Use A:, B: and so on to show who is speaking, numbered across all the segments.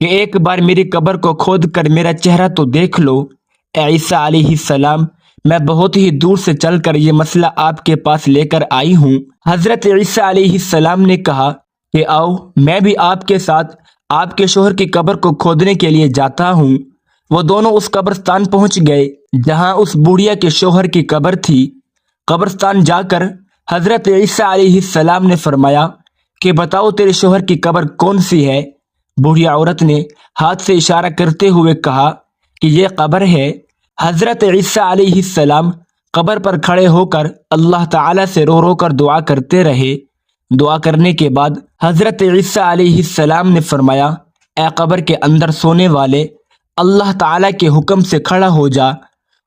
A: کہ ایک بار میری قبر کو کھود کر میرا چہرہ تو دیکھ لو۔ اے عیسیٰ علیہ السلام، میں بہت ہی دور سے چل کر یہ مسئلہ آپ کے پاس لے کر آئی ہوں۔ حضرت عیسیٰ علیہ السلام نے کہا کہ آؤ، میں بھی آپ کے ساتھ آپ کے شوہر کی قبر کو کھودنے کے لیے جاتا ہوں۔ وہ دونوں اس قبرستان پہنچ گئے جہاں اس بوڑھیا کے شوہر کی قبر تھی۔ قبرستان جا کر حضرت عیسیٰ علیہ السلام نے فرمایا کہ بتاؤ تیرے شوہر کی قبر کون سی ہے؟ بوڑھیا عورت نے ہاتھ سے اشارہ کرتے ہوئے کہا کہ یہ قبر ہے۔ حضرت عیسیٰ علیہ السلام قبر پر کھڑے ہو کر اللہ تعالیٰ سے رو رو کر دعا کرتے رہے۔ دعا کرنے کے بعد حضرت عیسیٰ علیہ السلام نے فرمایا، اے قبر کے اندر سونے والے، اللہ تعالیٰ کے حکم سے کھڑا ہو جا۔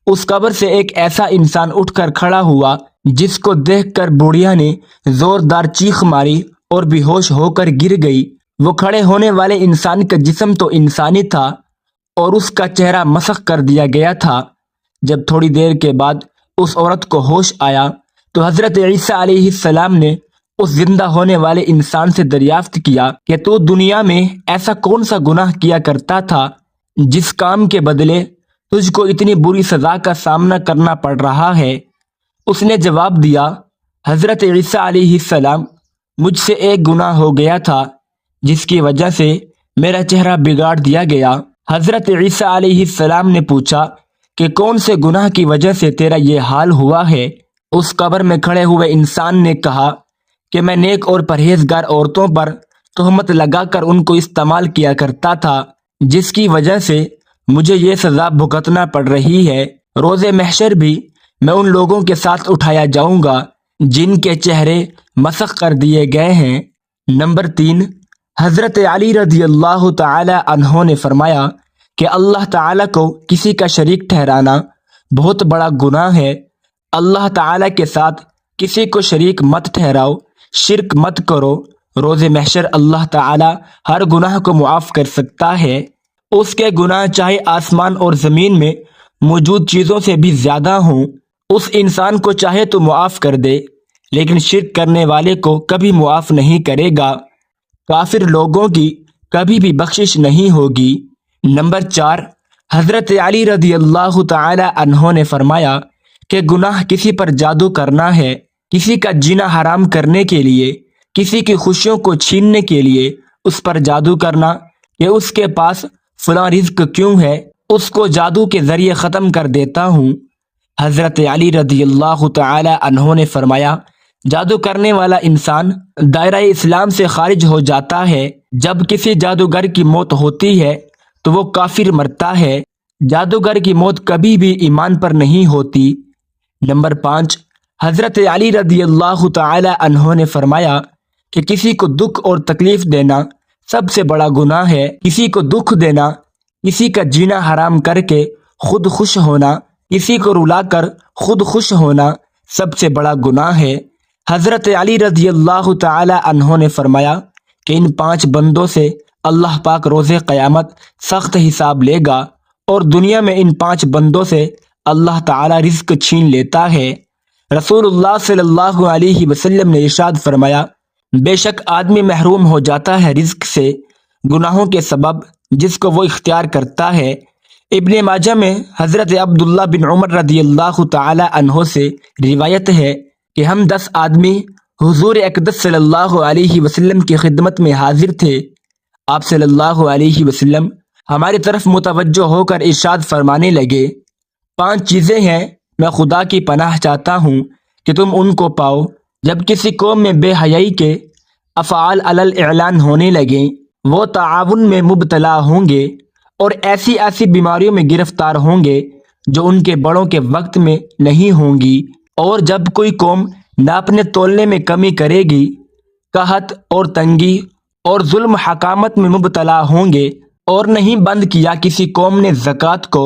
A: اس قبر سے ایک ایسا انسان اٹھ کر کھڑا ہوا جس کو دیکھ کر بوڑھیا نے زوردار چیخ ماری اور بے ہوش ہو کر گر گئی۔ وہ کھڑے ہونے والے انسان کا جسم تو انسانی تھا اور اس کا چہرہ مسخ کر دیا گیا تھا۔ جب تھوڑی دیر کے بعد اس عورت کو ہوش آیا تو حضرت عیسیٰ علیہ السلام نے اس زندہ ہونے والے انسان سے دریافت کیا کہ تو دنیا میں ایسا کون سا گناہ کیا کرتا تھا جس کام کے بدلے تجھ کو اتنی بری سزا کا سامنا کرنا پڑ رہا ہے؟ اس نے جواب دیا، حضرت عیسیٰ علیہ السلام، مجھ سے ایک گناہ ہو گیا تھا جس کی وجہ سے میرا چہرہ بگاڑ دیا گیا۔ حضرت عیسیٰ علیہ السلام نے پوچھا کہ کون سے گناہ کی وجہ سے تیرا یہ حال ہوا ہے؟ اس قبر میں کھڑے ہوئے انسان نے کہا کہ میں نیک اور پرہیزگار عورتوں پر تہمت لگا کر ان کو استعمال کیا کرتا تھا، جس کی وجہ سے مجھے یہ سزا بھگتنا پڑ رہی ہے۔ روز محشر بھی میں ان لوگوں کے ساتھ اٹھایا جاؤں گا جن کے چہرے مسخ کر دیے گئے ہیں۔ نمبر 3، حضرت علی رضی اللہ تعالی عنہ نے فرمایا کہ اللہ تعالیٰ کو کسی کا شریک ٹھہرانا بہت بڑا گناہ ہے۔ اللہ تعالیٰ کے ساتھ کسی کو شریک مت ٹھہراؤ، شرک مت کرو۔ روز محشر اللہ تعالیٰ ہر گناہ کو معاف کر سکتا ہے۔ اس کے گناہ چاہے آسمان اور زمین میں موجود چیزوں سے بھی زیادہ ہوں، اس انسان کو چاہے تو معاف کر دے، لیکن شرک کرنے والے کو کبھی معاف نہیں کرے گا۔ کافر لوگوں کی کبھی بھی بخشش نہیں ہوگی۔ نمبر 4، حضرت علی رضی اللہ تعالی عنہ نے فرمایا کہ گناہ کسی پر جادو کرنا ہے، کسی کا جینا حرام کرنے کے لیے، کسی کی خوشیوں کو چھیننے کے لیے اس پر جادو کرنا کہ اس کے پاس فلاں رزق کیوں ہے، اس کو جادو کے ذریعے ختم کر دیتا ہوں۔ حضرت علی رضی اللہ تعالی عنہ نے فرمایا، جادو کرنے والا انسان دائرہ اسلام سے خارج ہو جاتا ہے۔ جب کسی جادوگر کی موت ہوتی ہے تو وہ کافر مرتا ہے۔ جادوگر کی موت کبھی بھی ایمان پر نہیں ہوتی۔ نمبر 5، حضرت علی رضی اللہ تعالی عنہ نے فرمایا کہ کسی کو دکھ اور تکلیف دینا سب سے بڑا گناہ ہے۔ کسی کو دکھ دینا، کسی کا جینا حرام کر کے خود خوش ہونا، کسی کو رلا کر خود خوش ہونا سب سے بڑا گناہ ہے۔ حضرت علی رضی اللہ تعالی عنہ نے فرمایا کہ ان 5 بندوں سے اللہ پاک روز قیامت سخت حساب لے گا، اور دنیا میں ان 5 بندوں سے اللہ تعالی رزق چھین لیتا ہے۔ رسول اللہ صلی اللہ علیہ وسلم نے ارشاد فرمایا، بے شک آدمی محروم ہو جاتا ہے رزق سے گناہوں کے سبب جس کو وہ اختیار کرتا ہے۔ ابن ماجہ میں حضرت عبداللہ بن عمر رضی اللہ تعالی عنہ سے روایت ہے کہ ہم 10 آدمی حضور اقدس صلی اللہ علیہ وسلم کی خدمت میں حاضر تھے۔ آپ صلی اللہ علیہ وسلم ہماری طرف متوجہ ہو کر ارشاد فرمانے لگے، 5 چیزیں ہیں، میں خدا کی پناہ چاہتا ہوں کہ تم ان کو پاؤ۔ جب کسی قوم میں بے حیائی کے افعال علی اعلان ہونے لگیں، وہ تعاون میں مبتلا ہوں گے اور ایسی ایسی بیماریوں میں گرفتار ہوں گے جو ان کے بڑوں کے وقت میں نہیں ہوں گی، اور جب کوئی قوم ناپنے تولنے میں کمی کرے گی، قحط اور تنگی اور ظلم حکامت میں مبتلا ہوں گے، اور نہیں بند کیا کسی قوم نے زکوٰۃ کو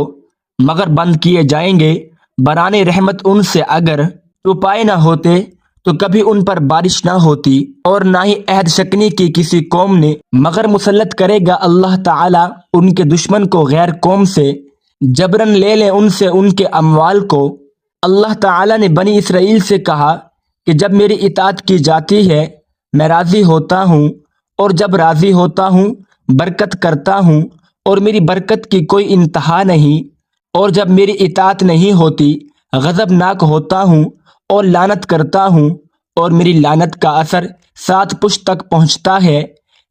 A: مگر بند کیے جائیں گے، برائے رحمت ان سے اگر چھپائے نہ ہوتے تو کبھی ان پر بارش نہ ہوتی، اور نہ ہی عہد شکنی کی کسی قوم نے مگر مسلط کرے گا اللہ تعالیٰ ان کے دشمن کو غیر قوم سے، جبرن لے لیں ان سے ان کے اموال کو۔ اللہ تعالیٰ نے بنی اسرائیل سے کہا کہ جب میری اطاعت کی جاتی ہے میں راضی ہوتا ہوں، اور جب راضی ہوتا ہوں برکت کرتا ہوں اور میری برکت کی کوئی انتہا نہیں، اور جب میری اطاعت نہیں ہوتی غضبناک ہوتا ہوں اور لعنت کرتا ہوں، اور میری لعنت کا اثر 7 پشت تک پہنچتا ہے۔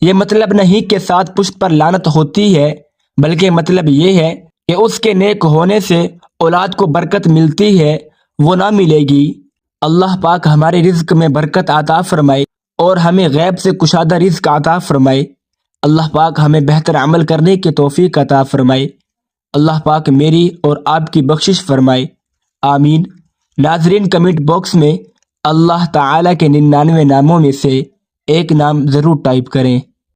A: یہ مطلب نہیں کہ 7 پشت پر لعنت ہوتی ہے، بلکہ مطلب یہ ہے کہ اس کے نیک ہونے سے اولاد کو برکت ملتی ہے، وہ نہ ملے گی۔ اللہ پاک ہمارے رزق میں برکت عطا فرمائے اور ہمیں غیب سے کشادہ رزق عطا فرمائے۔ اللہ پاک ہمیں بہتر عمل کرنے کی توفیق عطا فرمائے۔ اللہ پاک میری اور آپ کی بخشش فرمائے، آمین۔ ناظرین، کمنٹ باکس میں اللہ تعالیٰ کے 99 ناموں میں سے ایک نام ضرور ٹائپ کریں۔